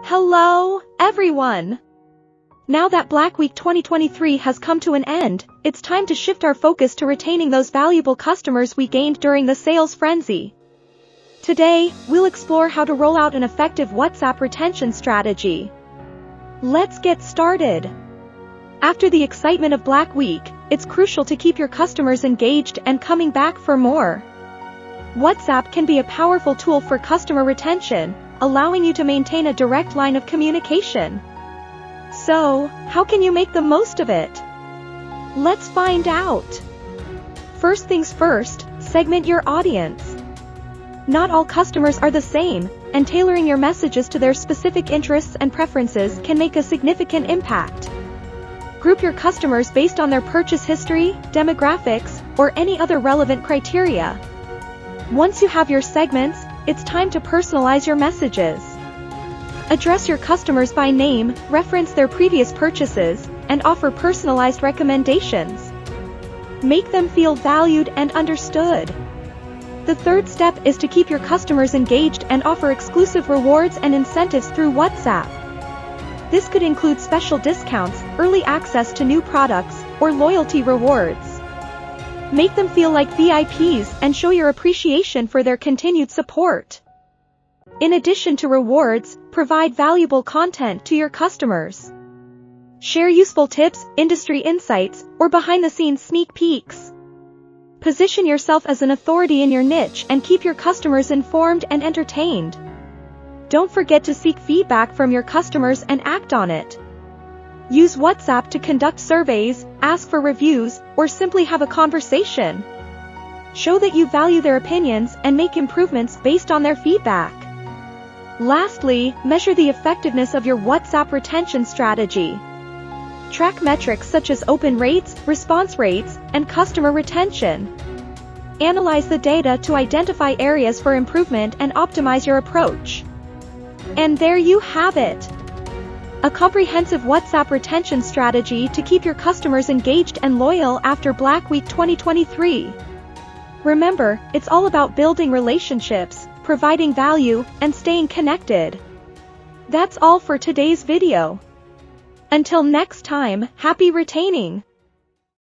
Hello, everyone! Now that Black Week 2023 has come to an end, it's time to shift our focus to retaining those valuable customers we gained during the sales frenzy. Today, we'll explore how to roll out an effective WhatsApp retention strategy. Let's get started. After the excitement of Black Week, it's crucial to keep your customers engaged and coming back for more. WhatsApp can be a powerful tool for customer retention, allowing you to maintain a direct line of communication. So, how can you make the most of it? Let's find out. First things first, segment your audience. Not all customers are the same, and tailoring your messages to their specific interests and preferences can make a significant impact. Group your customers based on their purchase history, demographics, or any other relevant criteria. Once you have your segments, it's time to personalize your messages. Address your customers by name, reference their previous purchases, and offer personalized recommendations. Make them feel valued and understood. The third step is to keep your customers engaged and offer exclusive rewards and incentives through WhatsApp. This could include special discounts, early access to new products, or loyalty rewards. Make them feel like VIPs and show your appreciation for their continued support. In addition to rewards, provide valuable content to your customers. Share useful tips, industry insights, or behind-the-scenes sneak peeks. Position yourself as an authority in your niche and keep your customers informed and entertained. Don't forget to seek feedback from your customers and act on it. Use WhatsApp to conduct surveys, ask for reviews, or simply have a conversation. Show that you value their opinions and make improvements based on their feedback. Lastly, measure the effectiveness of your WhatsApp retention strategy. Track metrics such as open rates, response rates, and customer retention. Analyze the data to identify areas for improvement and optimize your approach. And there you have it. A comprehensive WhatsApp retention strategy to keep your customers engaged and loyal after Black Week 2023. Remember, it's all about building relationships, providing value, and staying connected. That's all for today's video. Until next time, happy retaining!